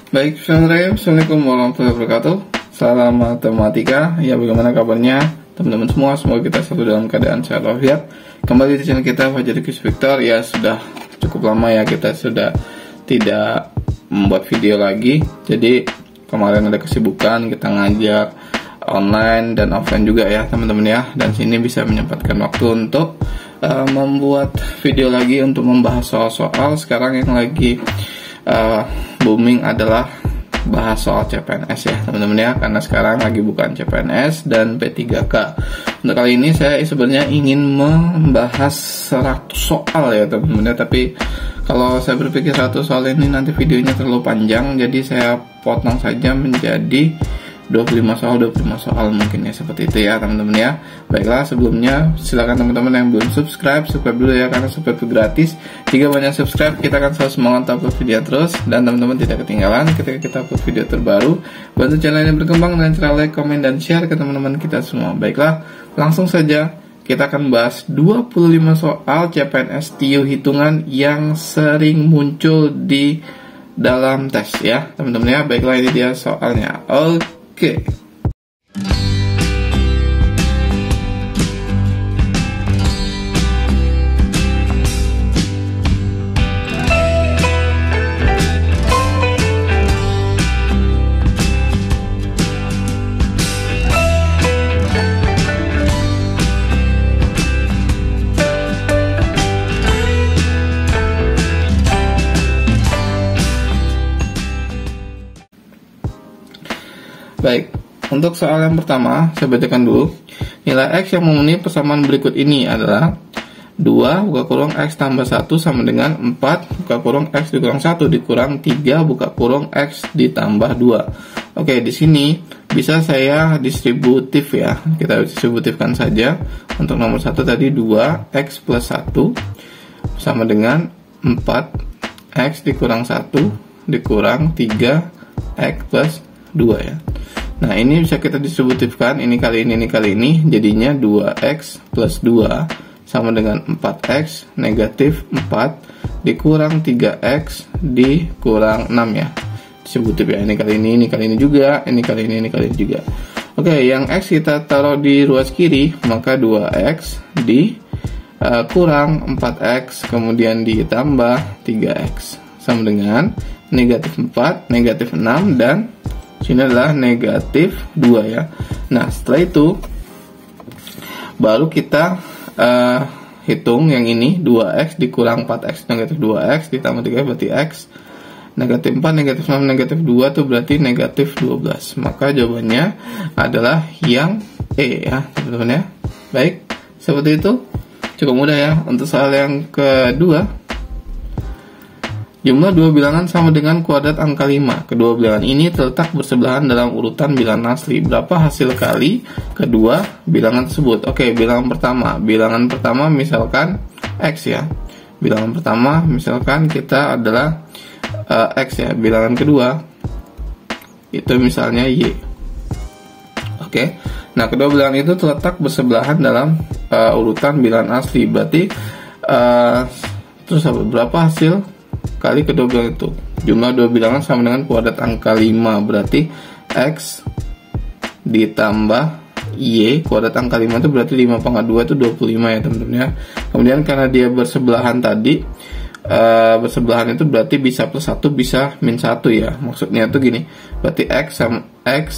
Baik, Assalamualaikum warahmatullahi wabarakatuh. Salam matematika. Ya, bagaimana kabarnya teman-teman semua? Semoga kita selalu dalam keadaan sehat walafiat. Kembali di channel kita Fajar Quiz Victor. Ya, sudah cukup lama ya kita sudah tidak membuat video lagi. Jadi kemarin ada kesibukan, kita ngajak online dan offline juga ya teman-teman ya. Dan sini bisa menyempatkan waktu untuk membuat video lagi untuk membahas soal-soal sekarang yang lagi booming adalah bahas soal CPNS ya teman-teman ya, karena sekarang lagi bukan CPNS dan P3K. Untuk kali ini saya sebenarnya ingin membahas 100 soal ya teman-teman ya, tapi kalau saya berpikir 100 soal ini nanti videonya terlalu panjang, jadi saya potong saja menjadi 25 soal mungkin ya, seperti itu ya teman-teman ya. Baiklah, sebelumnya silakan teman-teman yang belum subscribe dulu ya, karena subscribe itu gratis. Jika banyak subscribe, kita akan selalu semangat upload video terus, dan teman-teman tidak ketinggalan ketika kita upload video terbaru. Bantu channel ini berkembang dengan cara like, komen, dan share ke teman-teman kita semua. Baiklah, langsung saja kita akan bahas 25 soal CPNS TIO hitungan yang sering muncul di dalam tes ya teman-teman ya. Baiklah, ini dia soalnya. Oke. Baik, untuk soal yang pertama, saya bacakan dulu. Nilai X yang memenuhi persamaan berikut ini adalah 2 buka kurung X tambah 1 sama dengan 4 buka kurung X dikurang 1 dikurang 3 buka kurung X ditambah 2. Oke, di sini bisa saya distributif ya. Kita distributifkan saja. Untuk nomor 1 tadi 2X plus 1 sama dengan 4X dikurang 1 dikurang 3X plus 2 ya. Nah, ini bisa kita distributifkan, ini kali ini, jadinya 2X plus 2 sama dengan 4X negatif 4 dikurang 3X dikurang 6 ya. Distributif ya, ini kali ini juga, ini kali ini juga. Oke, yang X kita taruh di ruas kiri, maka 2X dikurang 4X kemudian ditambah 3X sama dengan negatif 4, negatif 6, dan sini adalah negatif 2 ya. Nah, setelah itu baru kita hitung yang ini 2X dikurang 4X negatif 2X ditambah 3 berarti X negatif 4, negatif 6, negatif 2 itu berarti negatif 12. Maka jawabannya adalah yang E ya teman-teman ya. Baik, seperti itu. Cukup mudah ya. Untuk soal yang kedua, jumlah dua bilangan sama dengan kuadrat angka 5. Kedua bilangan ini terletak bersebelahan dalam urutan bilangan asli. Berapa hasil kali kedua bilangan tersebut? Oke, bilangan pertama misalkan X ya. Bilangan pertama misalkan kita adalah X ya. Bilangan kedua itu misalnya Y. Oke. Nah, kedua bilangan itu terletak bersebelahan dalam urutan bilangan asli. Berarti terus berapa hasil kali kedua bilangan itu? Jumlah dua bilangan sama dengan kuadrat angka 5, berarti X ditambah Y, kuadrat angka 5 itu berarti 5 pangkat 2 itu 25 ya teman-teman ya. Kemudian karena dia bersebelahan tadi, bersebelahan itu berarti bisa plus 1 bisa min 1 ya. Maksudnya itu gini, berarti X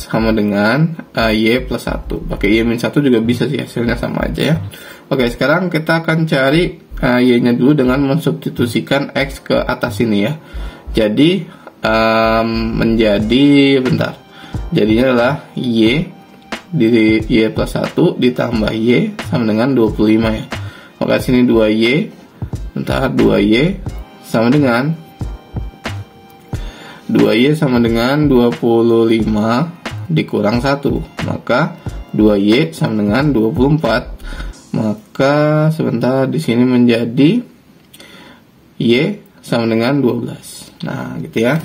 sama dengan Y plus 1. Pakai Y min 1 juga bisa sih, hasilnya sama aja ya. Oke, sekarang kita akan cari Y-nya dulu dengan mensubstitusikan X ke atas ini ya. Jadi jadinya adalah Y di Y plus 1 ditambah Y sama dengan 25 ya. Maka sini 2Y 2Y sama dengan 25 dikurang 1, maka 2Y sama dengan 24. Maka sebentar di sini menjadi Y sama dengan 12. Nah, gitu ya.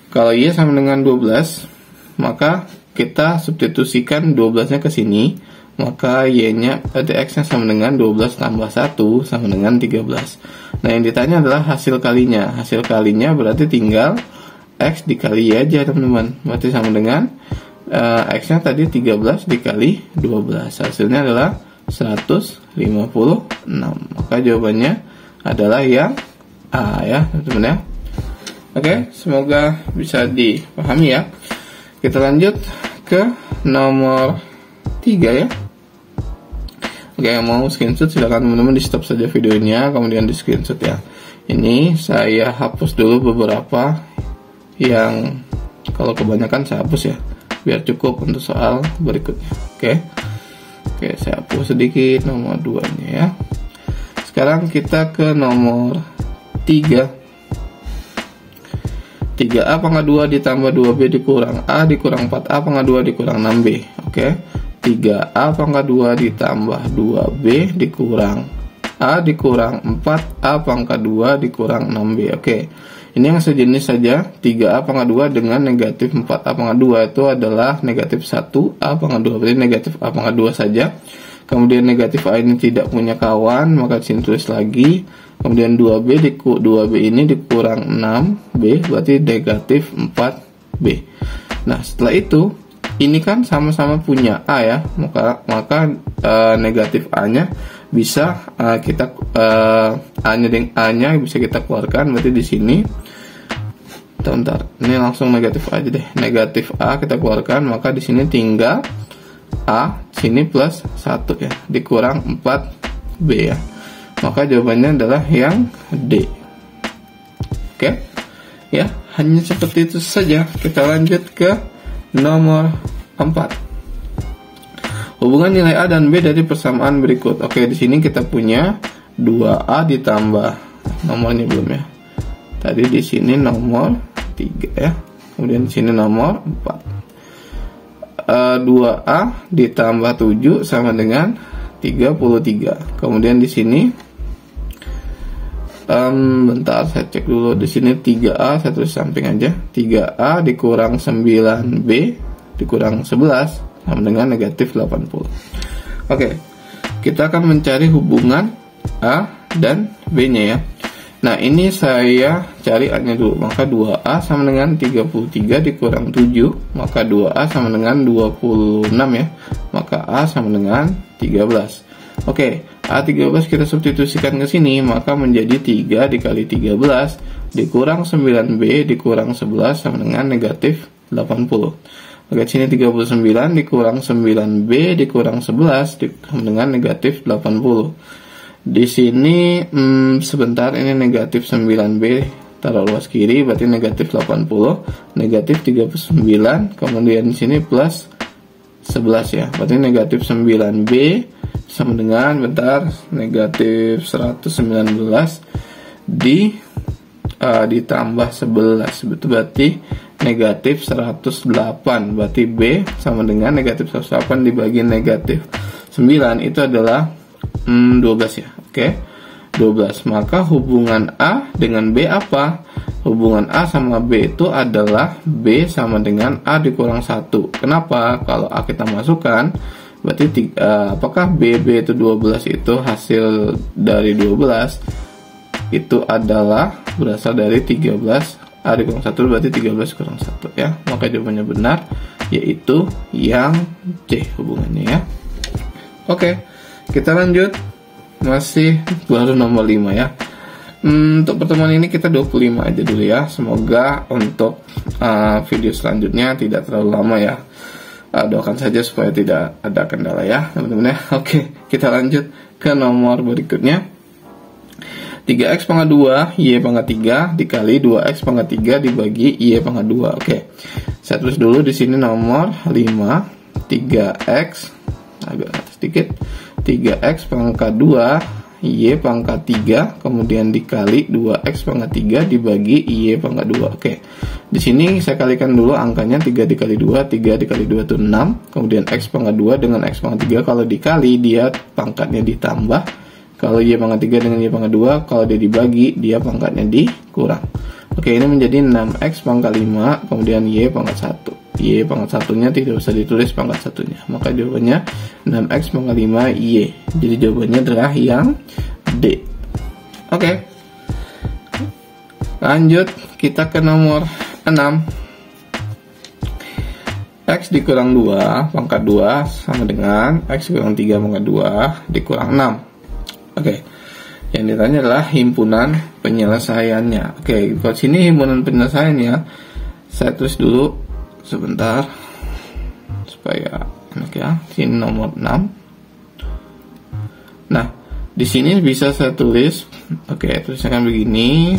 Kalau Y sama dengan 12, maka kita substitusikan 12-nya ke sini, maka Y-nya berarti X-nya sama dengan 12 tambah 1 sama dengan 13. Nah, yang ditanya adalah hasil kalinya. Hasil kalinya berarti tinggal X dikali Y aja teman-teman. Berarti sama dengan X nya tadi 13 dikali 12, hasilnya adalah 156. Maka jawabannya adalah yang A ya teman-teman ya. Oke, semoga bisa dipahami ya. Kita lanjut ke nomor 3 ya. Oke, yang mau screenshot silakan teman-teman di stop saja videonya, kemudian di screenshot ya. Ini saya hapus dulu beberapa yang kalau kebanyakan saya hapus ya, biar cukup untuk soal berikutnya. Oke, saya hapus sedikit nomor 2 nya ya. Sekarang kita ke nomor 3. 3A pangkat 2 ditambah 2B dikurang A dikurang 4A pangkat 2 dikurang 6B. Oke, 3A pangkat 2 ditambah 2B dikurang A dikurang 4A pangkat 2 dikurang 6B. Oke, ini yang sejenis saja. 3A pangkat 2 dengan negatif 4A pangkat 2 itu adalah negatif 1A pangkat 2, berarti negatif A pangkat 2 saja. Kemudian negatif A ini tidak punya kawan, maka disini tulis lagi. Kemudian 2B ini dikurang 6B, berarti negatif 4B. Nah, setelah itu ini kan sama-sama punya A ya, maka negatif A-nya bisa kita A-nya bisa kita keluarkan. Berarti di sini bentar, ini langsung negatif aja deh. Negatif A kita keluarkan, maka di sini tinggal A sini plus 1 ya, dikurang 4B ya. Maka jawabannya adalah yang D. Oke ya, hanya seperti itu saja. Kita lanjut ke nomor 4. Hubungan nilai A dan B dari persamaan berikut. Oke, di sini kita punya 2A ditambah, nomornya belum ya. Tadi di sini nomor 3 ya. Kemudian di sini nomor 4. 2A ditambah 7 sama dengan 33. Kemudian di sini bentar, saya cek dulu. Di sini 3A saya tulis samping aja. 3A dikurang 9B dikurang 11 sama dengan negatif 80. Oke, kita akan mencari hubungan A dan B-nya ya. Nah, ini saya cari A-nya dulu. Maka 2A sama dengan 33 dikurang 7, maka 2A sama dengan 26 ya. Maka A sama dengan 13. Oke, A13 kita substitusikan ke sini, maka menjadi 3 dikali 13 dikurang 9B dikurang 11 sama dengan negatif 80. Oke, sini 39 dikurang 9B dikurang 11 sama dengan negatif 80. Di sini sebentar, ini negatif 9B taruh luas kiri, berarti negatif 80, negatif 39, kemudian di sini plus 11 ya, berarti negatif 9B sama dengan bentar negatif 119 ditambah 11, betul, berarti negatif 108, berarti B sama dengan negatif 108 dibagi negatif 9 itu adalah 12 ya. Oke, 12. Maka hubungan A dengan B apa? Hubungan A sama B itu adalah B sama dengan A dikurang 1. Kenapa? Kalau A kita masukkan, berarti apakah BB itu 12 itu hasil dari 12 itu adalah berasal dari 13. A dikurang 1 berarti 13 kurang 1 ya. Maka jawabannya benar, yaitu yang C hubungannya ya. Oke, kita lanjut. Masih baru nomor 5 ya. Untuk pertemuan ini kita 25 aja dulu ya. Semoga untuk video selanjutnya tidak terlalu lama ya. Doakan saja supaya tidak ada kendala ya teman-teman ya. Oke, kita lanjut ke nomor berikutnya. 3x pangkat 2 y pangkat 3 dikali 2x pangkat 3 dibagi y pangkat 2. Oke, saya tulis dulu di sini nomor 5. 3x agak atas sedikit, 3x pangkat 2 y pangkat 3 kemudian dikali 2x pangkat 3 dibagi y pangkat 2. Oke, di sini saya kalikan dulu angkanya. 3 dikali 2, 3 dikali 2 itu 6. Kemudian x pangkat 2 dengan x pangkat 3 kalau dikali dia pangkatnya ditambah. Kalau y pangkat 3 dengan y pangkat 2 kalau dia dibagi dia pangkatnya dikurang. Oke, ini menjadi 6x pangkat 5 kemudian y pangkat 1. Y pangkat satunya tidak usah ditulis pangkat satunya, maka jawabannya 6x pangkat 5 y. Jadi jawabannya adalah yang D. Oke, lanjut kita ke nomor 6. X dikurang 2 pangkat 2 sama dengan X kurang 3 pangkat 2 dikurang 6. Oke, yang ditanya adalah himpunan penyelesaiannya. Oke, kalau sini himpunan penyelesaiannya saya tulis dulu sebentar supaya enak ya. Sini nomor 6. Nah, di sini bisa saya tulis, tuliskan begini.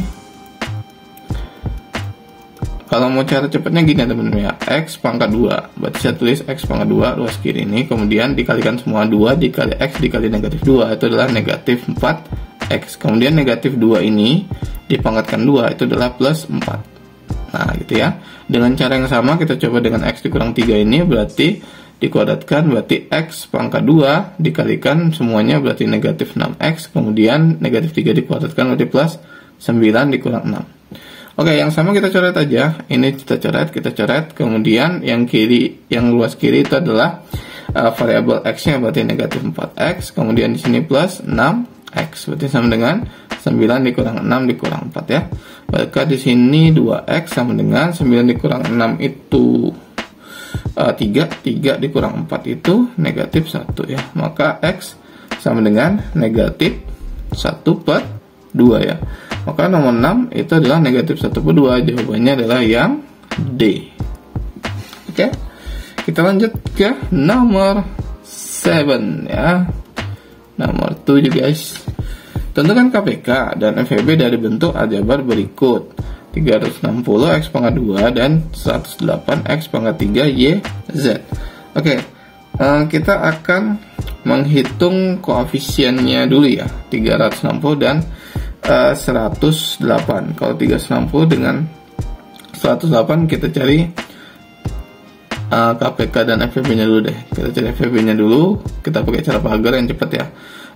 Kalau mau cara cepatnya gini teman-teman ya, X pangkat 2. Berarti saya tulis X pangkat 2 luas kiri ini, kemudian dikalikan semua 2 dikali X dikali negatif 2, itu adalah negatif 4X. Kemudian negatif 2 ini dipangkatkan 2, itu adalah plus 4. Nah gitu ya. Dengan cara yang sama kita coba dengan X dikurang 3 ini, berarti dikuadratkan, berarti X pangkat 2 dikalikan semuanya berarti negatif 6X, kemudian negatif 3 dikuadratkan berarti plus 9 dikurang 6. Oke, yang sama kita coret aja. Ini kita coret, kemudian yang kiri, yang luas kiri itu adalah variabel X nya berarti negatif 4X, kemudian di sini plus 6X, berarti sama dengan 9 dikurang 6 dikurang 4 ya. Maka di sini 2X sama dengan 9 dikurang 6 itu 3 dikurang 4 itu negatif 1 ya. Maka X sama dengan negatif 1 per 2 ya. Maka nomor 6 itu adalah negatif 1 per 2. Jawabannya adalah yang D. Oke, kita lanjut ke nomor 7 ya. Nomor 7 guys. Tentukan KPK dan FEB dari bentuk aljabar berikut: 360 X pangkat 2 dan 108 X pangkat 3 YZ. Oke, kita akan menghitung koefisiennya dulu ya, 360 dan 108. Kalau 360 dengan 108 kita cari KPK dan FEB nya dulu deh. Kita cari FEB nya dulu, kita pakai cara pagar yang cepat ya.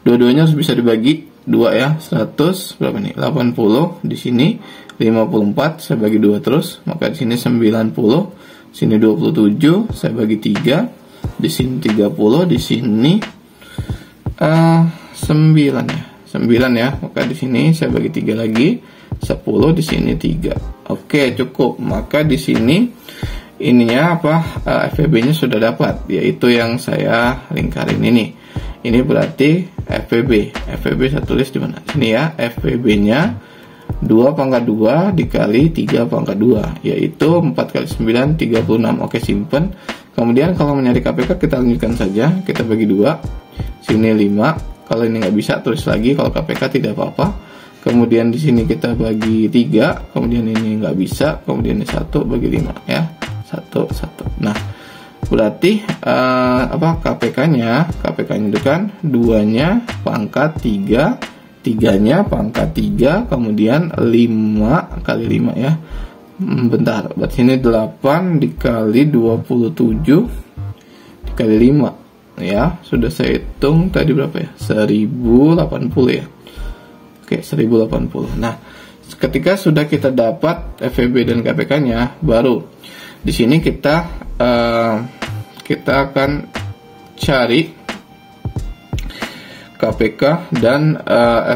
Dua-duanya harus bisa dibagi 2 ya. 100 berapa nih? 80 di sini, 54 saya bagi 2 terus, maka di sini 90, sini 27 saya bagi 3, di sini 30, di sini 9 ya. 9 ya, maka di sini saya bagi 3 lagi, 10, di sini 3. Oke, cukup. Maka di sini ininya FEB-nya sudah dapat, yaitu yang saya lingkarin ini. Ini berarti FEB. FEB saya tulis di mana? Sini ya, FEB-nya 2 pangkat 2 dikali 3 pangkat 2, yaitu 4 kali 9 36. Oke, simpen. Kemudian kalau mencari KPK kita lanjutkan saja, kita bagi 2, sini 5. Kalau ini nggak bisa tulis lagi, kalau KPK tidak apa-apa. Kemudian di sini kita bagi 3, kemudian ini nggak bisa, kemudian ini 1 bagi 5 ya, 1. Nah, berarti KPK-nya itu kan 2-nya pangkat 3, 3-nya pangkat 3, kemudian 5 kali 5 ya. Bentar, berarti ini 8 dikali 27 dikali 5 ya. Sudah saya hitung tadi berapa ya? 1080 ya. Oke, 1080. Nah, ketika sudah kita dapat FEB dan KPK-nya, baru di sini kita akan cari KPK dan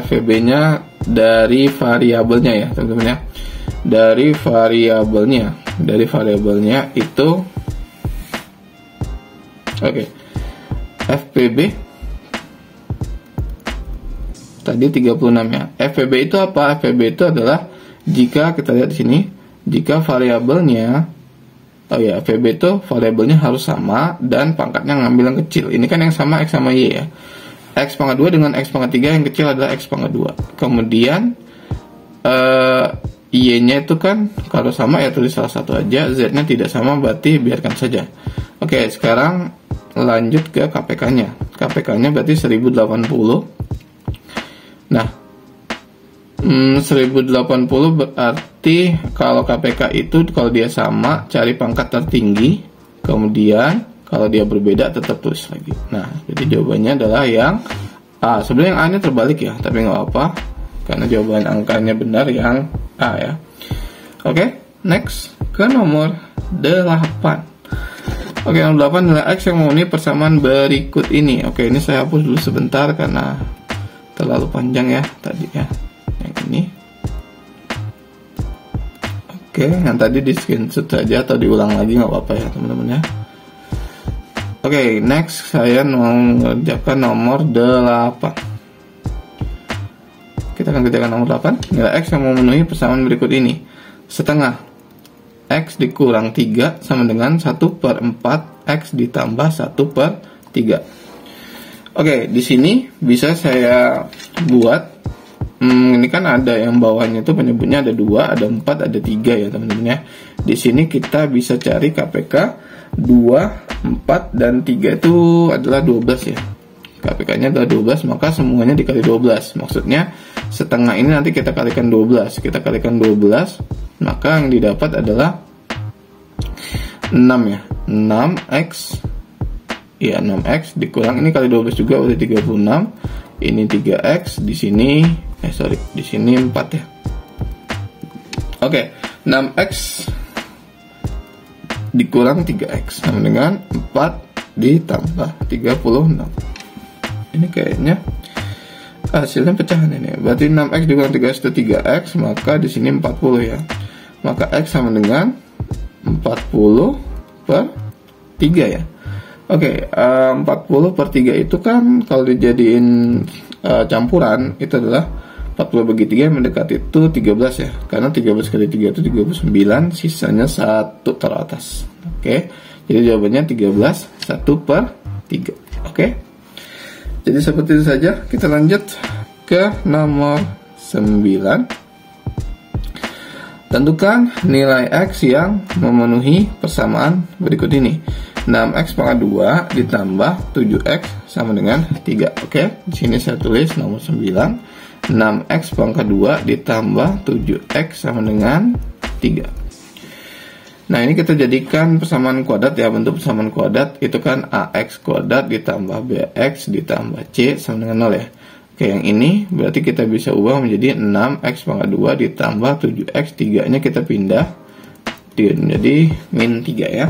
FEB-nya dari variabelnya ya, teman-teman ya. Dari variabelnya itu FPB tadi 36 ya. FEB itu apa? FEB itu adalah jika kita lihat di sini, jika variabelnya FEB itu variabelnya harus sama dan pangkatnya ngambil yang kecil. Ini kan yang sama X sama Y ya. X pangkat 2 dengan X pangkat 3, yang kecil adalah X pangkat 2. Kemudian Y-nya itu kan kalau sama ya tulis salah satu aja, Z-nya tidak sama berarti biarkan saja. Oke, sekarang lanjut ke KPK-nya. KPK-nya berarti 1080. Nah, 1080 berarti kalau KPK itu kalau dia sama cari pangkat tertinggi, kemudian kalau dia berbeda tetap tulis lagi. Nah, jadi jawabannya adalah yang A. Sebenarnya yang A nya terbalik ya, tapi nggak apa-apa karena jawaban angkanya benar yang A ya. Oke, next ke nomor 8. Oke, nomor 8 adalah X yang memenuhi persamaan berikut ini. Oke, ini saya hapus dulu sebentar karena terlalu panjang ya tadi ya. Yang ini. Oke, yang tadi di screenshot saja atau diulang lagi nggak apa-apa ya teman-teman ya. Oke, next saya mau mengerjakan nomor 8. Kita akan kerjakan nomor 8. Nilai X yang memenuhi persamaan berikut ini. Setengah X dikurang 3 sama dengan 1/4 X ditambah 1/3. Oke, di sini bisa saya buat ini kan ada yang bawahnya itu penyebutnya ada 2, ada 4, ada 3 ya teman-teman ya. Di sini kita bisa cari KPK 2, 4, dan 3 itu adalah 12 ya. KPK-nya adalah 12, maka semuanya dikali 12. Maksudnya setengah ini nanti kita kalikan 12. Kita kalikan 12, maka yang didapat adalah 6 ya. 6X. Ya, 6X dikurang ini kali 12 juga udah 36. Ini 3X, di sini di sini 4 ya. Oke, 6X dikurang 3X sama dengan 4 ditambah 36. Ini kayaknya hasilnya pecahan ini. Berarti 6X dikurang 3X itu 3X, maka di sini 40 ya. Maka X sama dengan 40/3 ya. Oke, 40/3 itu kan kalau dijadiin campuran itu adalah 40/3 mendekati itu 13 ya. Karena 13 kali 3 itu 39, sisanya 1 taruh atas. Oke. Jadi jawabannya 13 1/3. Oke. Jadi seperti itu saja. Kita lanjut ke nomor 9. Tentukan nilai X yang memenuhi persamaan berikut ini. 6X pangkat 2 ditambah 7X sama dengan 3. Oke, di sini saya tulis nomor 9. 6X pangkat 2 ditambah 7X sama dengan 3. Nah, ini kita jadikan persamaan kuadrat ya. Bentuk persamaan kuadrat itu kan AX kuadrat ditambah BX ditambah C sama dengan 0 ya. Oke, yang ini berarti kita bisa ubah menjadi 6X pangkat 2 ditambah 7X. 3-nya kita pindah menjadi min 3 ya.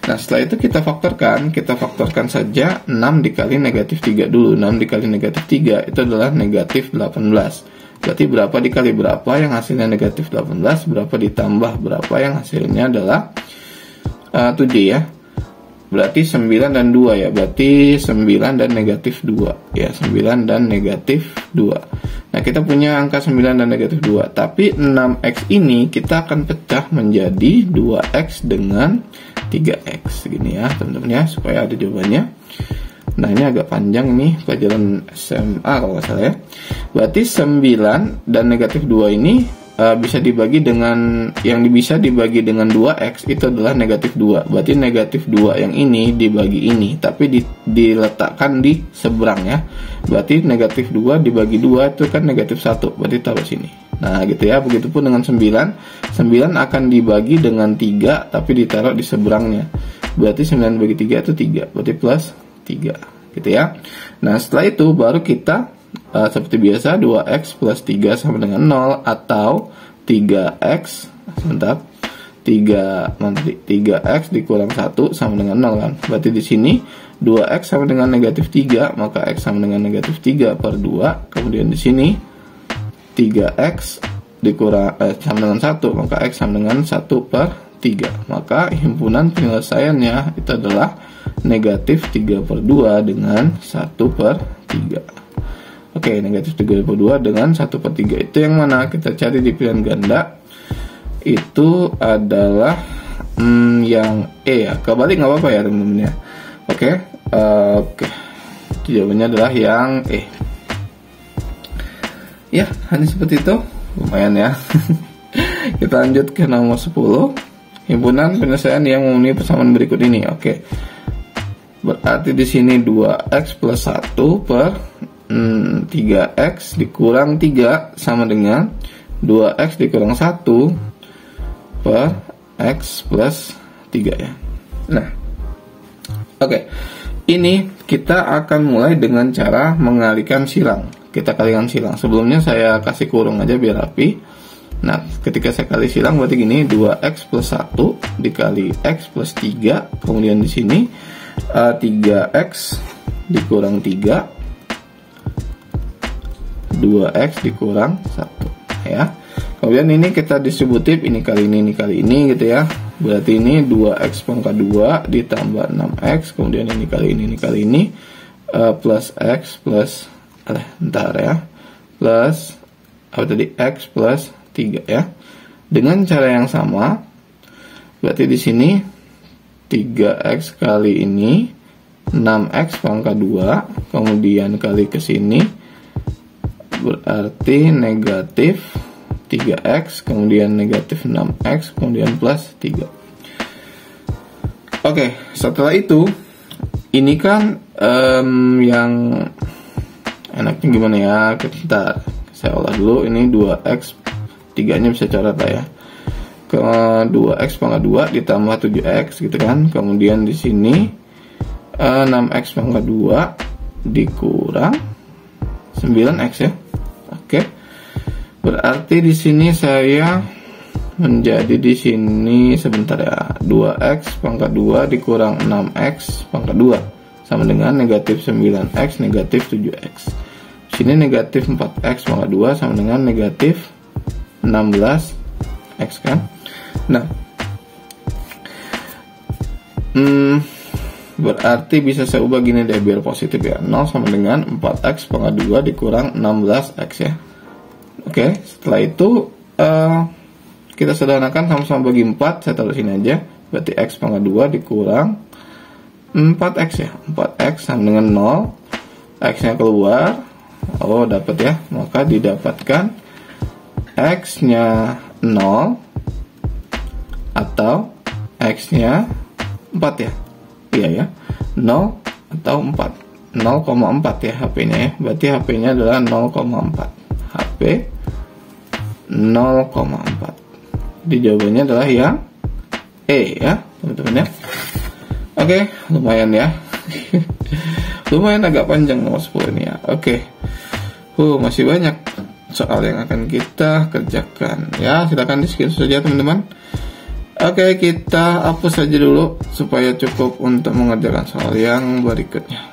Nah, setelah itu kita faktorkan saja 6 dikali negatif 3 dulu. 6 dikali negatif 3 itu adalah negatif 18. Berarti berapa dikali berapa yang hasilnya negatif 18, berapa ditambah berapa yang hasilnya adalah 7 ya. Berarti 9 dan 2 ya. Berarti 9 dan negatif 2 ya. 9 dan negatif 2. Nah, kita punya angka 9 dan negatif 2. Tapi 6X ini kita akan pecah menjadi 2X dengan 3X gini ya teman-teman ya, supaya ada jawabannya. Nah, ini agak panjang nih pelajaran SMA kalau nggak salah ya. Berarti 9 dan negatif 2 ini bisa dibagi dengan, yang bisa dibagi dengan 2X itu adalah negatif 2. Berarti negatif 2 yang ini dibagi ini, tapi diletakkan di seberang ya. Berarti negatif 2 dibagi 2 itu kan negatif 1, berarti taruh sini. Nah, gitu ya. Begitupun dengan 9. 9 akan dibagi dengan 3, tapi ditaruh di seberangnya. Berarti 9 bagi 3 itu 3, berarti plus 3, gitu ya. Nah, setelah itu baru kita seperti biasa 2X plus 3 sama dengan 0, atau 3X 3X dikurang 1 sama dengan 0 kan. Berarti di sini 2X sama dengan negatif 3, maka X sama dengan negatif 3/2. Kemudian di sini 3X dikurang sama dengan 1, maka X sama dengan 1/3. Maka himpunan penyelesaiannya itu adalah negatif 3/2 dengan 1/3. Oke, negatif 3/2 dengan 1/3 itu yang mana? Kita cari di pilihan ganda. Itu adalah yang E ya. Kebalik nggak apa-apa ya teman-teman ya. Oke. Jawabannya adalah yang E. Ya, hanya seperti itu. Lumayan ya. Kita lanjut ke nomor 10. Himpunan penyelesaian yang memenuhi persamaan berikut ini. Oke. Berarti di sini 2X plus 1 per 3X dikurang 3 sama dengan 2X dikurang 1 per X plus 3 ya. Nah, oke. Ini kita akan mulai dengan cara mengalihkan silang. Kita kalikan silang. Sebelumnya saya kasih kurung aja biar rapi. Nah, ketika saya kali silang berarti gini, 2X plus 1 dikali X plus 3. Kemudian di sini 3X dikurang 3, 2X dikurang 1 ya. Kemudian ini kita distributif, ini kali ini gitu ya. Berarti ini 2x pangkat 2 ditambah 6x, kemudian ini kali ini plus x plus plus apa tadi, x plus 3 ya. Dengan cara yang sama, berarti di sini 3x kali ini 6x pangkat 2, kemudian kali ke sini berarti negatif 3x, kemudian negatif 6x, kemudian plus 3. Oke, setelah itu ini kan yang enaknya gimana ya, kita saya olah dulu. Ini 2x, 3 nya bisa coret lah ya, ke 2x pangkat 2 ditambah 7x gitu kan. Kemudian di sini 6x pangkat 2 dikurang 9x ya. Oke, berarti di sini saya menjadi di sini sebentar ya, 2x pangkat 2 dikurang 6x pangkat 2 sama dengan negatif 9x negatif 7x. Sini negatif 4x pangkat 2 sama dengan negatif 16x kan. Nah, berarti bisa saya ubah gini deh biar positif ya. 0 sama dengan 4x pangkat 2 dikurang 16x ya. Oke, setelah itu kita sederhanakan, sama-sama bagi 4, saya taruh sini aja. Berarti x pangkat 2 dikurang 4x ya. 4x sama dengan 0, x nya keluar, oh dapat ya. Maka didapatkan x nya 0 atau x nya 4 ya. Iya ya, 0 atau 4, 0,4 ya HP nya ya. Berarti HP nya adalah 0,4, HP 0,4. Di jawabannya adalah yang E ya teman-teman ya. Oke, lumayan ya. Lumayan agak panjang nomor 10 ini ya. Oke, masih banyak soal yang akan kita kerjakan ya. Silakan di skip saja teman-teman. Oke, kita hapus saja dulu supaya cukup untuk mengerjakan soal yang berikutnya.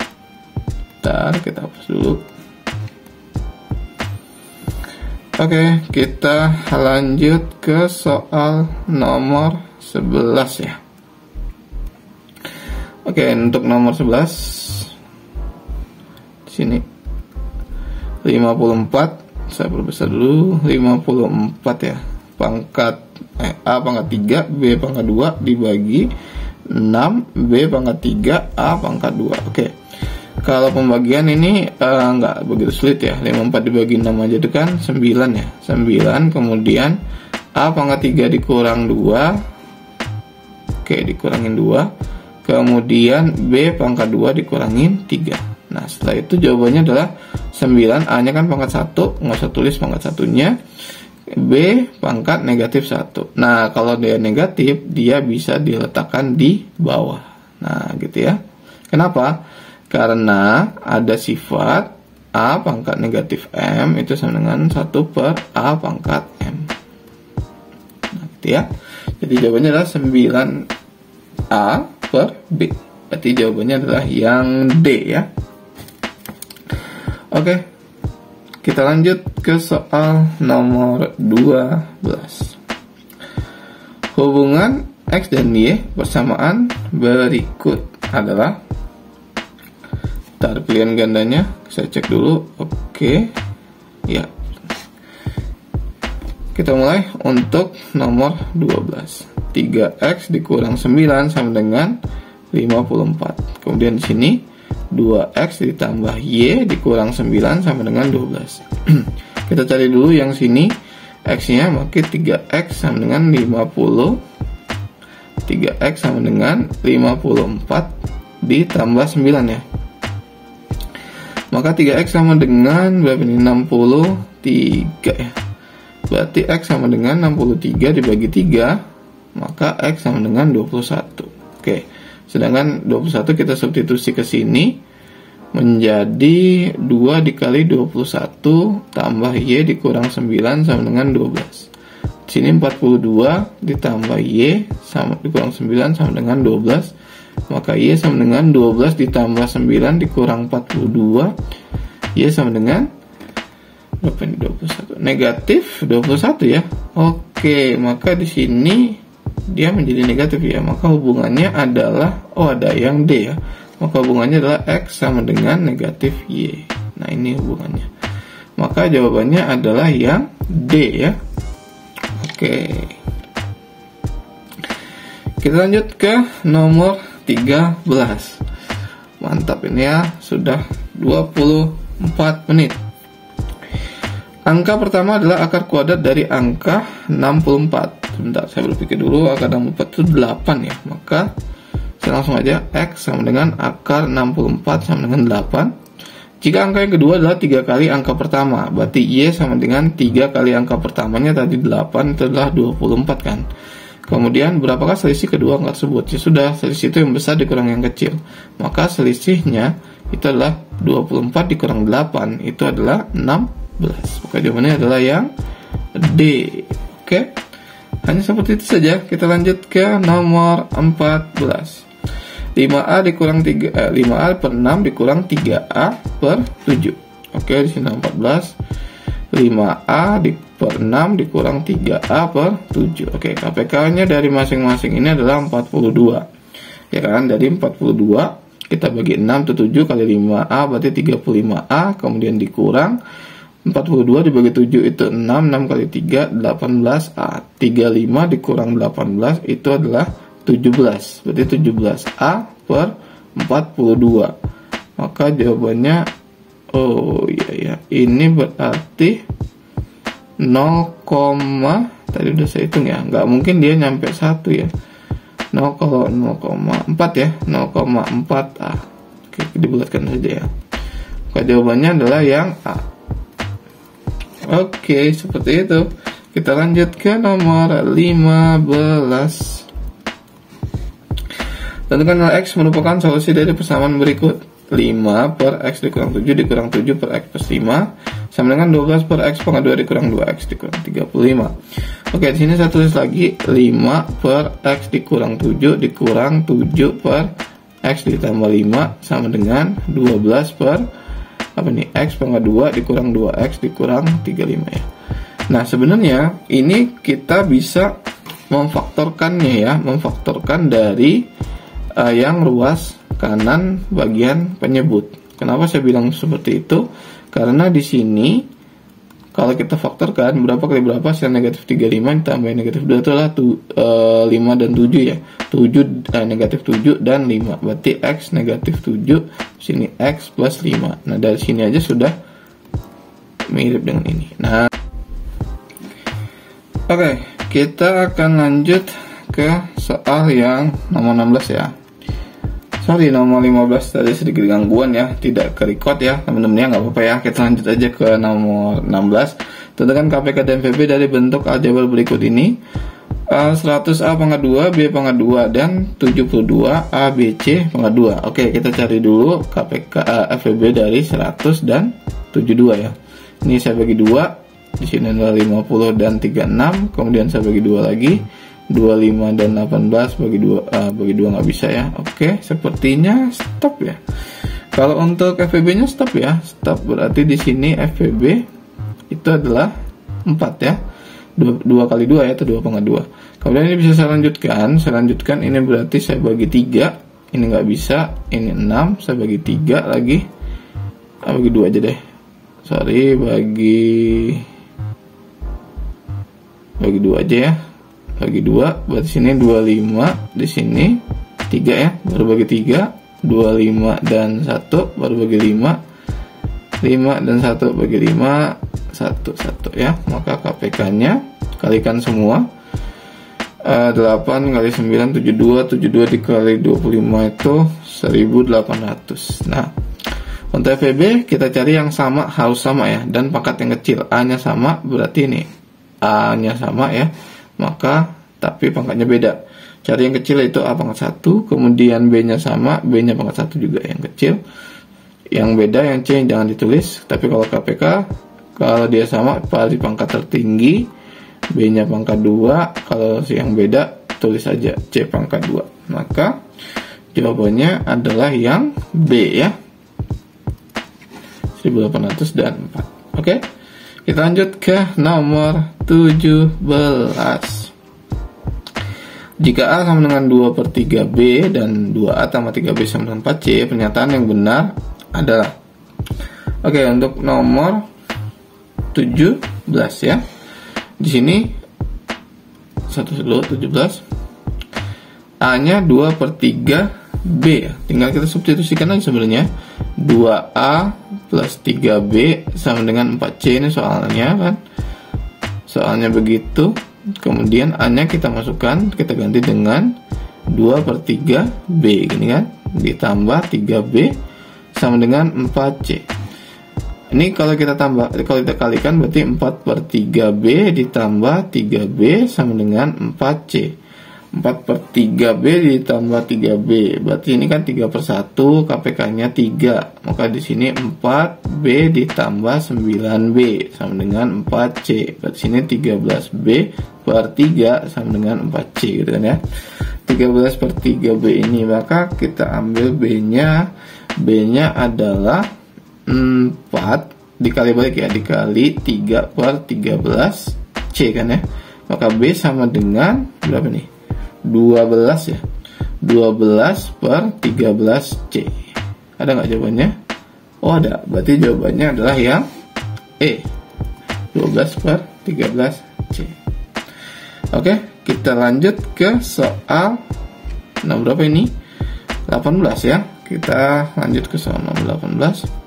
Bentar, kita hapus dulu. Oke, kita lanjut ke soal nomor 11 ya. Oke, untuk nomor 11 di sini 54, saya perbesar dulu, 54 ya. Pangkat A pangkat 3 B pangkat 2 dibagi 6 B pangkat 3 A pangkat 2. Oke. Kalau pembagian ini nggak begitu sulit ya. 54 dibagi 6 aja itu kan 9 ya. 9, kemudian A pangkat 3 dikurang 2. Oke, dikurangin 2. Kemudian B pangkat 2 dikurangin 3. Nah, setelah itu jawabannya adalah 9. A nya kan pangkat 1, nggak usah tulis pangkat 1-nya. B pangkat negatif 1. Nah, kalau dia negatif, dia bisa diletakkan di bawah. Nah, gitu ya. Kenapa? Karena ada sifat A pangkat negatif M itu sama dengan 1 per A pangkat M. Nah, gitu ya. Jadi jawabannya adalah 9A per B. Berarti jawabannya adalah yang D ya. Oke. Kita lanjut ke soal nomor 12. Hubungan X dan Y bersamaan berikut adalah, ntar pilihan gandanya saya cek dulu. Oke ya, kita mulai untuk nomor 12. 3x dikurang 9 sama dengan 54. Kemudian di sini 2x ditambah y dikurang 9 sama dengan 12. Kita cari dulu yang sini x nya, maka 3x sama dengan 50. 3x sama dengan 54 ditambah 9 ya. Maka 3x sama dengan berapa ini? 63 ya. Berarti x sama dengan 63 dibagi 3, maka x sama dengan 21. Oke. Sedangkan 21 kita substitusi ke sini menjadi 2 dikali 21 tambah y dikurang 9 sama dengan 12. Di sini 42 ditambah y sama dikurang 9 sama dengan 12. Maka y sama dengan 12 ditambah 9 dikurang 42. Y sama dengan berapa ini? 21. Negatif 21 ya. Oke, maka di sini dia menjadi negatif ya. Maka hubungannya adalah, ada yang D ya. Maka hubungannya adalah X sama dengan negatif Y. Nah, ini hubungannya. Maka jawabannya adalah yang D ya. Oke. Kita lanjut ke nomor 13. Mantap ini ya, sudah 24 menit. Angka pertama adalah akar kuadrat dari angka 64. Sebentar, saya berpikir dulu. Akar 64 itu 8 ya. Maka saya langsung aja, X sama dengan akar 64 sama dengan 8. Jika angka yang kedua adalah 3 kali angka pertama, berarti Y sama dengan 3 kali angka pertamanya tadi 8, itu adalah 24 kan. Kemudian berapakah selisih kedua angka tersebut? Ya sudah, selisih itu yang besar dikurang yang kecil. Maka selisihnya itu adalah 24 dikurang 8, itu adalah 16. Maka jawabannya adalah yang D. Oke. Hanya seperti itu saja. Kita lanjut ke nomor 14. 5A dikurang 5A per 6 dikurang 3A per 7. Oke, di sini 14. 5A per 6 dikurang 3A per 7. Oke, KPK-nya dari masing-masing ini adalah 42. Ya kan, dari 42 kita bagi 6 itu 7 kali 5A berarti 35A, kemudian dikurang 42 dibagi 7 itu 6, 6 kali 3 18A. 35 dikurang 18 itu adalah 17. Berarti 17A per 42. Maka jawabannya, ini berarti 0, tadi udah saya hitung ya, nggak mungkin dia nyampe 1 ya. 0,4 ya, 0,4A. Oke, dibulatkan saja ya. Maka jawabannya adalah yang A. Oke, seperti itu. Kita lanjut ke nomor 15. Tentukan X merupakan solusi dari persamaan berikut. 5 per X dikurang 7 dikurang 7 per X plus 5 sama dengan 12 per X pangkat 2 dikurang 2X dikurang 35. Oke, di sini saya tulis lagi 5 per X dikurang 7 dikurang 7 per X ditambah 5 sama dengan 12 per X pangkat 2 dikurang 2X dikurang 35 ya. Nah, sebenarnya ini kita bisa memfaktorkannya ya, memfaktorkan dari yang ruas kanan bagian penyebut. Kenapa saya bilang seperti itu? Karena di sini kalau kita faktorkan berapa kali berapa, hasil negatif 35 ditambah negatif 2 itu adalah 5 dan 7 ya. 7 negatif 7 dan 5. Berarti X negatif 7, sini X plus 5. Nah, dari sini aja sudah mirip dengan ini. Nah, oke, kita akan lanjut ke soal yang nomor 16 ya. Sorry, nomor 15 tadi sedikit gangguan ya, tidak ke record ya teman-teman, nggak apa-apa ya. Kita lanjut aja ke nomor 16. Tentukan KPK dan VB dari bentuk aljabar berikut ini. 100A pangkat 2, B pangkat 2, dan 72 A, B, C pangkat 2. Oke, kita cari dulu KPK FVB dari 100 dan 72 ya. Ini saya bagi 2, di sini adalah 50 dan 36, kemudian saya bagi 2 lagi. 25 dan 18 bagi 2 nggak bisa ya. Oke, sepertinya stop ya. Kalau untuk FVB nya stop ya. Stop berarti di sini FVB itu adalah 4 ya. 2 kali 2 ya, itu 2 pangkat 2. Kemudian ini bisa saya lanjutkan. Ini berarti saya bagi 3. Ini nggak bisa. Ini 6, saya bagi 3 lagi. Bagi 2 aja deh. Sorry, bagi 2 aja ya. Bagi 2, berarti sini 25, di sini 3 ya, baru bagi 3, 25 dan 1 baru bagi 5, 5 dan 1 bagi 5, 1 ya. Maka KPK-nya kalikan semua, 8 kali 9, 72 dikali 25 itu 1800. Nah, untuk FVB kita cari yang sama, harus sama ya, dan pangkat yang kecil. A nya sama, berarti ini A nya sama ya, maka tapi pangkatnya beda. Cari yang kecil itu A pangkat 1, kemudian B nya sama, B nya pangkat 1 juga yang kecil. Yang beda, yang C jangan ditulis. Tapi kalau KPK, kalau dia sama pada pangkat tertinggi, B nya pangkat 2, kalau yang beda tulis saja C pangkat 2. Maka jawabannya adalah yang B ya, 1804. Oke. Kita lanjut ke nomor 17. Jika A sama dengan 2 per 3B dan 2A tambah 3B sama dengan 4C, pernyataan yang benar adalah. Oke, untuk nomor 17 ya. Di sini 17 A-nya 2 per 3B ya. Tinggal kita substitusikan aja sebenarnya. 2A plus 3B sama dengan 4C, ini soalnya kan. Soalnya begitu. Kemudian A-nya kita masukkan, kita ganti dengan 2 per 3B gini kan. Ditambah 3B sama dengan 4C. Ini kalau kita kalikan berarti 4 per 3B ditambah 3B sama dengan 4C. 4 per 3B ditambah 3B, berarti ini kan 3 per 1, KPK-nya 3. Maka di sini 4B ditambah 9B sama dengan 4C. Berarti sini 13B per 3 sama dengan 4C gitu kan ya. 13 per 3B ini, maka kita ambil B-nya. B-nya adalah 4 dikali balik ya, dikali 3 per 13C kan ya. Maka B sama dengan berapa nih? 12 ya. 12 per 13C. Ada nggak jawabannya? Oh ada, berarti jawabannya adalah yang E, 12 per 13C. Oke, kita lanjut ke soal nomor berapa ini? 18 ya. Kita lanjut ke soal nomor 18.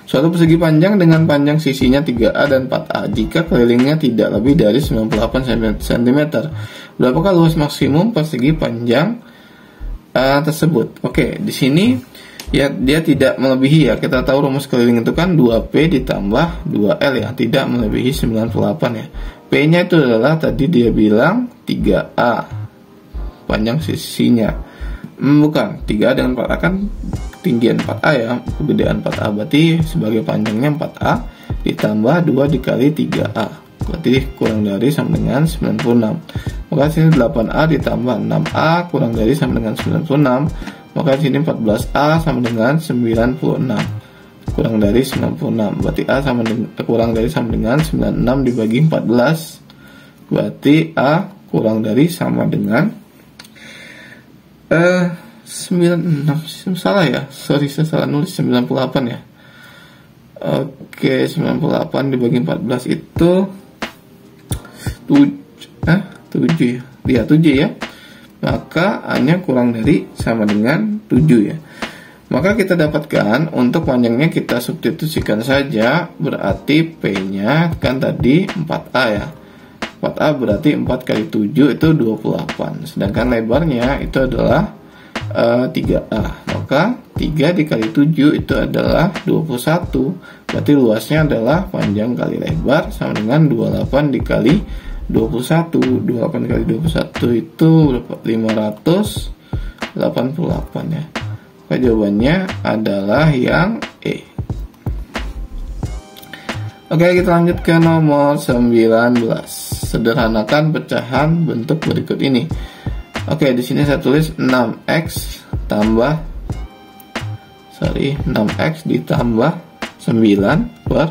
Suatu persegi panjang dengan panjang sisinya 3A dan 4A jika kelilingnya tidak lebih dari 98 cm. Berapakah luas maksimum persegi panjang tersebut? Oke, di sini ya dia tidak melebihi ya. Kita tahu rumus keliling itu kan 2P ditambah 2L ya, tidak melebihi 98 ya. P-nya itu adalah tadi dia bilang 3A panjang sisinya. Bukan, 3A dengan 4A kan tinggian 4A ya, kegedean 4A, berarti sebagai panjangnya 4A ditambah 2 dikali 3A, berarti kurang dari sama dengan 96. Maka sini 8A ditambah 6A kurang dari sama dengan 96. Maka sini 14A sama dengan 96 kurang dari 96, berarti A sama dengan, kurang dari sama dengan 96 dibagi 14, berarti A kurang dari sama dengan 96. Salah ya, sorry saya salah nulis, 98 ya. Oke, 98 dibagi 14 itu 7 ya. Dia 7 ya. Maka A-nya kurang dari sama dengan 7 ya. Maka kita dapatkan untuk panjangnya kita substitusikan saja, berarti P-nya kan tadi 4A ya. 4A berarti 4 kali 7 itu 28. Sedangkan lebarnya itu adalah 3A. Maka 3 dikali 7 itu adalah 21. Berarti luasnya adalah panjang kali lebar sama dengan 28 dikali 21. 28 dikali 21 itu berapa? 588 ya. Maka jawabannya adalah yang E. Oke, kita lanjut ke nomor 19. Sederhanakan pecahan bentuk berikut ini. Oke, di sini saya tulis 6x ditambah 9 per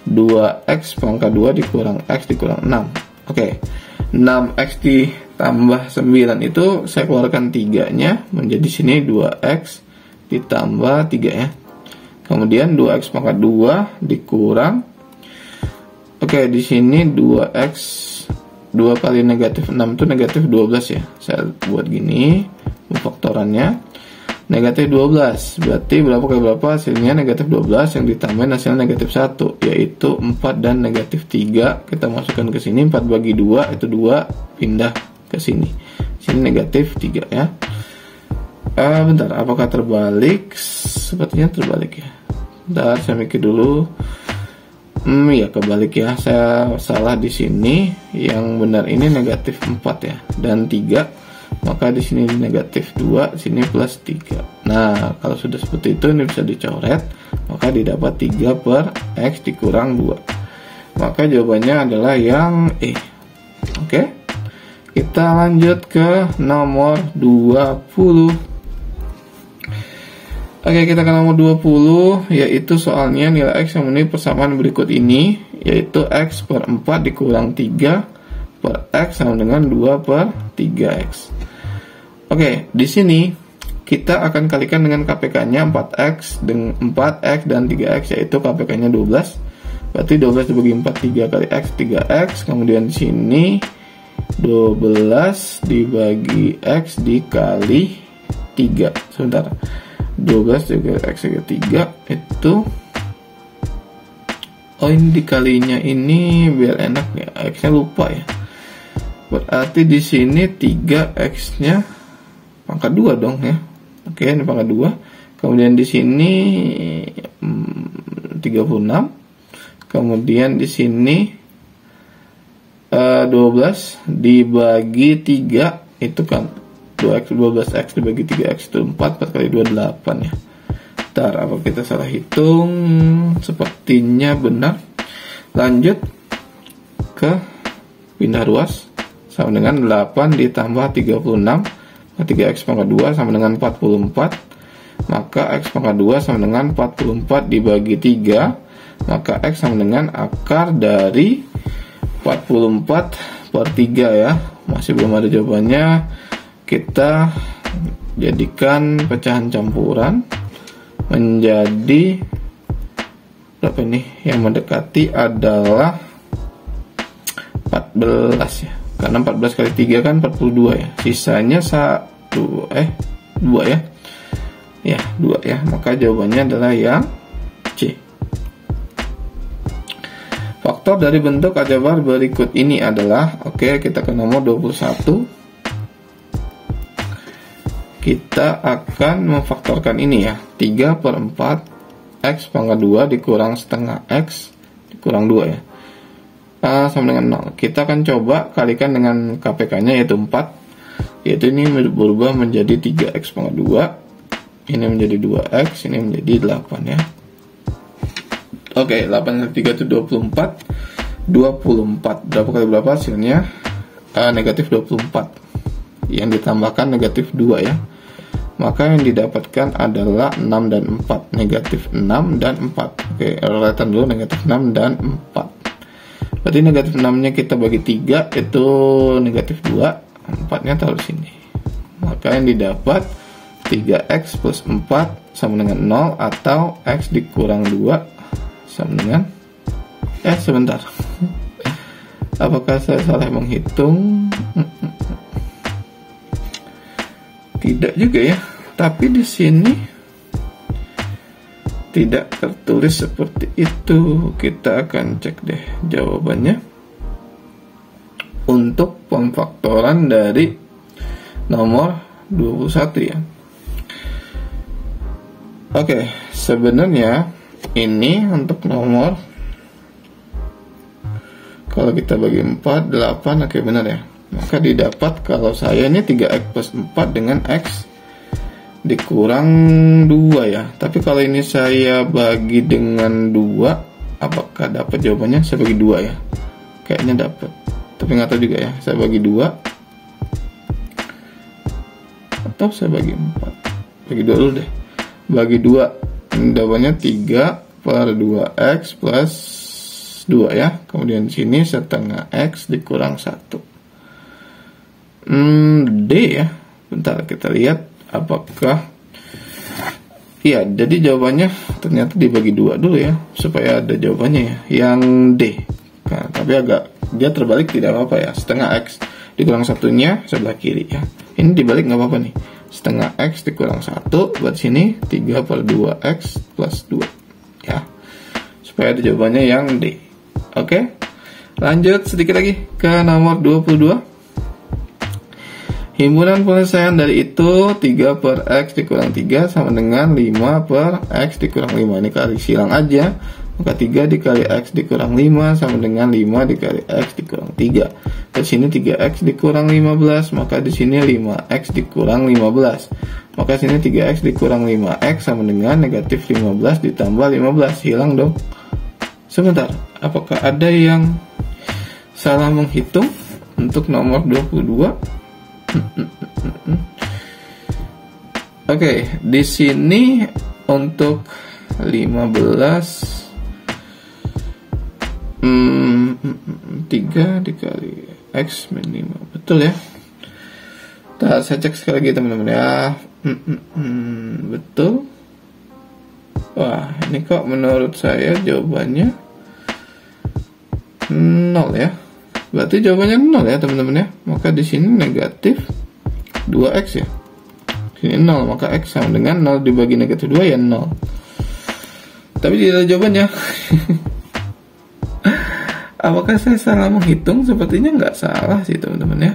2x pangkat 2 dikurang x dikurang 6. Oke, 6x ditambah 9 itu saya keluarkan 3-nya menjadi sini 2x ditambah 3 ya. Kemudian 2x pangkat 2 dikurang. Oke, di sini 2x 2 kali negatif 6 itu negatif 12 ya. Saya buat gini faktorannya negatif 12. Berarti berapa kali berapa hasilnya negatif 12 yang ditambahin hasilnya negatif 1, yaitu 4 dan negatif 3. Kita masukkan ke sini, 4 bagi 2 itu 2, pindah ke sini. Sini negatif 3 ya. Bentar, apakah terbalik? Sepertinya terbalik ya. Bentar, saya mikir dulu. Ya kebalik ya, saya salah di sini. Yang benar ini negatif 4 ya, dan 3. Maka di sini negatif 2, sini plus 3. Nah, kalau sudah seperti itu ini bisa dicoret. Maka didapat 3 per x dikurang 2. Maka jawabannya adalah yang E. Oke. Kita lanjut ke nomor 20. Oke, kita ke nomor 20, yaitu soalnya nilai X yang memenuhi persamaan berikut ini, yaitu X per 4 dikurang 3 per X sama dengan 2 per 3X. Oke, di sini kita akan kalikan dengan KPK-nya 4X dengan 4X dan 3X, yaitu KPK-nya 12. Berarti 12 dibagi 4, 3 kali X, 3X. Kemudian di sini 12 dibagi X dikali 3. Sebentar. 12 dibagi X dikali 3 itu, oh ini dikalinya ini biar enak ya, X-nya lupa ya. Berarti di sini 3X-nya pangkat 2 dong ya. Oke, ini pangkat 2. Kemudian di sini 36. Kemudian di sini 12 dibagi 3 itu kan 12x dibagi 3x itu 4 kali 2 8 ya. Ntar apa kita salah hitung? Sepertinya benar. Lanjut ke pindah ruas, sama dengan 8 ditambah 36, 3x pangkat 2 sama dengan 44. Maka x pangkat 2 sama dengan 44 dibagi 3, maka x sama dengan akar dari 44 per 3 ya. Masih belum ada jawabannya. Kita jadikan pecahan campuran menjadi berapa ini? Yang mendekati adalah 14 ya. Karena 14 kali 3 kan 42 ya. Sisanya 2 ya. Ya, 2 ya. Maka jawabannya adalah yang C. Faktor dari bentuk aljabar berikut ini adalah, oke, kita ke nomor 21. Kita akan memfaktorkan ini ya, 3 per 4 X pangkat 2 dikurang setengah X dikurang 2 ya, sama dengan 0. Kita akan coba kalikan dengan KPK nya yaitu 4, yaitu ini berubah menjadi 3X pangkat 2, ini menjadi 2X, ini menjadi 8 ya. Oke, 8 kali 3 itu 24. 24 berapa kali berapa hasilnya? Negatif 24, yang ditambahkan negatif 2 ya. Maka yang didapatkan adalah 6 dan 4. Negatif 6 dan 4. Oke, relatan dulu, negatif 6 dan 4. Berarti negatif 6 nya kita bagi 3 itu negatif 2, 4 nya taruh sini. Maka yang didapat 3X plus 4 sama dengan 0, atau X dikurang 2 sama dengan sebentar. Apakah saya salah menghitung? Tidak juga ya. Tapi di sini tidak tertulis seperti itu. Kita akan cek deh jawabannya untuk pemfaktoran dari nomor 21 ya. Oke, sebenarnya ini untuk nomor, kalau kita bagi 4, 8, oke benar ya. Maka didapat kalau saya ini 3X plus 4 dengan X dikurang 2 ya. Tapi kalau ini saya bagi dengan 2, apakah dapat jawabannya? Saya bagi 2 ya. Kayaknya dapat. Tapi nggak tahu juga ya. Saya bagi 2 atau saya bagi 4. Bagi 2 dulu deh. Bagi 2, jawabannya 3 per 2X plus 2 ya. Kemudian sini setengah X dikurang 1. D ya. Bentar kita lihat apakah iya. Jadi jawabannya ternyata dibagi 2 dulu ya, supaya ada jawabannya ya, yang D. Nah, tapi agak dia terbalik tidak apa-apa ya. Setengah X dikurang 1-nya sebelah kiri ya. Ini dibalik nggak apa-apa nih. Setengah X dikurang 1, buat sini 3 per 2X plus 2 ya, supaya ada jawabannya yang D. Oke, lanjut sedikit lagi ke nomor 22. Himpunan penyelesaian dari itu 3 per X dikurang 3 sama dengan 5 per X dikurang 5. Ini kali silang aja. Maka 3 dikali X dikurang 5 sama dengan 5 dikali X dikurang 3. Di sini 3X dikurang 15, maka di sini 5X dikurang 15. Maka sini 3X dikurang 5X sama dengan negatif 15 ditambah 15. Hilang dong. Sebentar, apakah ada yang salah menghitung untuk nomor 22? Oke, di sini untuk 15 3 dikali X min 5, betul ya. Saya cek sekali lagi teman-teman ya. Betul. Wah, ini kok menurut saya jawabannya 0 ya. Berarti jawabannya 0 ya teman-teman ya. Maka di sini negatif 2X ya. Sini 0, maka X sama dengan 0 dibagi negatif 2 ya 0. Tapi tidak ada jawabannya. Apakah saya salah menghitung? Sepertinya nggak salah sih teman-teman ya.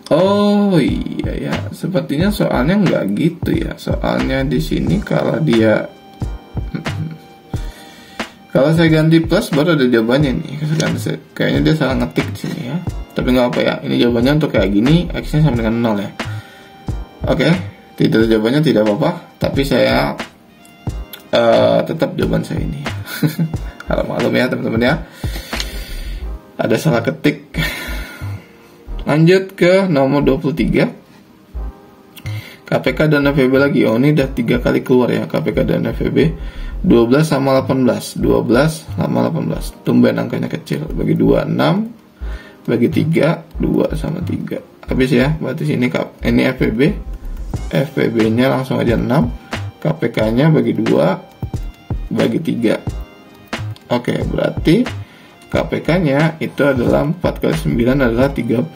Oh iya ya, sepertinya soalnya nggak gitu ya. Soalnya di sini kalau dia kalau saya ganti plus baru ada jawabannya nih. Kayaknya dia salah ngetik di sini ya. Tapi nggak apa ya. Ini jawabannya untuk kayak gini, X-nya sama dengan 0 ya. Oke, tidak ada jawabannya tidak apa-apa. Tapi saya tetap jawaban saya ini. Kalau maklum ya teman-teman ya. Ada salah ketik. Lanjut ke nomor 23. KPK dan FEB lagi. Oh, ini udah 3 kali keluar ya KPK dan FEB. 12 sama 18. 12 sama 18. Tumben angkanya kecil. Bagi 2 6. Bagi 3 2 sama 3. Habis ya. Berarti sini ini FEB. FEB-nya langsung aja 6. KPK-nya bagi 2 bagi 3. Oke, berarti KPK-nya itu adalah 4 kali 9 adalah 36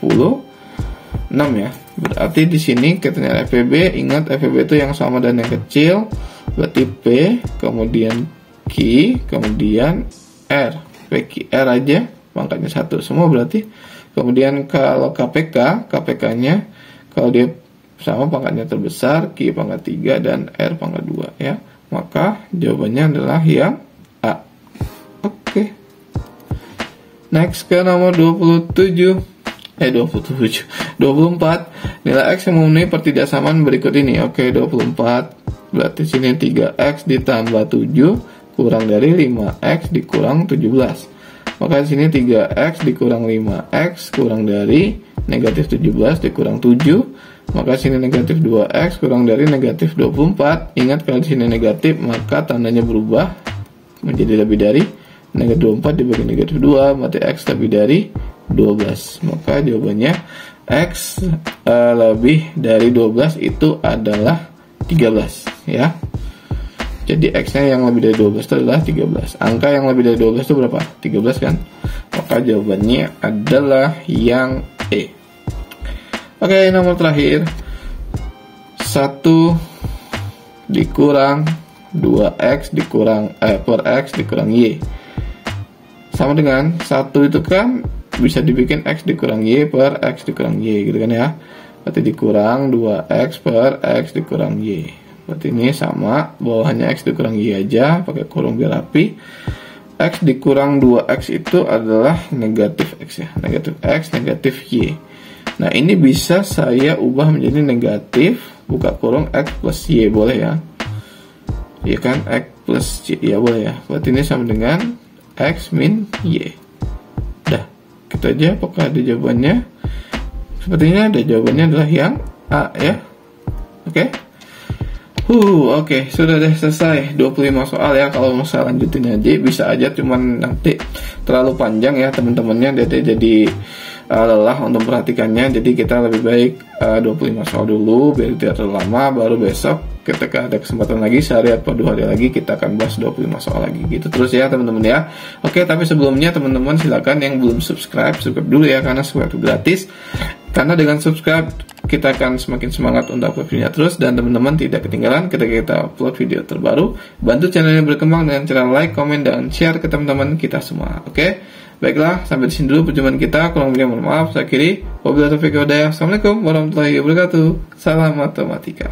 ya. Berarti di sini katanya FEB, ingat FEB itu yang sama dan yang kecil. Berarti P, kemudian Q, kemudian R. P, Q, R aja, pangkatnya 1 semua berarti. Kemudian kalau KPK-nya kalau dia sama pangkatnya terbesar, Q pangkat 3 dan R pangkat 2 ya. Maka jawabannya adalah yang A. Oke. Next ke nomor 24. Nilai X yang memenuhi pertidaksamaan berikut ini. Oke, 24. Berarti sini 3X ditambah 7 kurang dari 5X dikurang 17. Maka di sini 3X dikurang 5X kurang dari negatif 17 dikurang 7. Maka sini negatif 2X kurang dari negatif 24. Ingat kalau di sini negatif maka tandanya berubah menjadi lebih dari negatif 24 dibagi negatif 2, berarti X lebih dari 12. Maka jawabannya X lebih dari 12 itu adalah 13 ya. Jadi X-nya yang lebih dari 12 itu adalah 13. Angka yang lebih dari 12 itu berapa? 13 kan? Maka jawabannya adalah yang E. Oke, nomor terakhir 1 dikurang 2X dikurang per X dikurang Y sama dengan 1 itu kan bisa dibikin X dikurang Y per X dikurang Y gitu kan ya. Berarti dikurang 2X per X dikurang Y. Berarti ini sama, bawahnya X dikurang Y aja, pakai kurung biar rapi. X dikurang 2X itu adalah negatif X ya. Negatif X, negatif Y. Nah ini bisa saya ubah menjadi negatif, buka kurung X plus Y, boleh ya. Iya kan, X plus Y, ya boleh ya. Berarti ini sama dengan X min Y. Dah, gitu aja. Apakah ada jawabannya? Sepertinya ada jawabannya adalah yang A ya. Oke. Oke, sudah deh selesai 25 soal ya. Kalau mau saya lanjutin aja bisa aja, cuman nanti terlalu panjang ya teman-temannya, jadi lelah untuk perhatikannya. Jadi kita lebih baik 25 soal dulu biar tidak terlalu lama, baru besok ketika ada kesempatan lagi sehari atau 2 hari lagi kita akan bahas 25 soal lagi gitu terus ya teman-teman ya. Oke, tapi sebelumnya teman-teman silakan yang belum subscribe dulu ya, karena subscribe itu gratis. Karena dengan subscribe kita akan semakin semangat untuk upload video terus, dan teman-teman tidak ketinggalan ketika kita upload video terbaru. Bantu channel ini berkembang dengan cara like, komen, dan share ke teman-teman kita semua. Oke, baiklah, sampai di sini dulu perjumpaan kita. Kurang lebihnya mohon maaf. Saya akhiri. Wabillahi taufiq wal hidayah. Assalamualaikum warahmatullahi wabarakatuh. Salam matematika.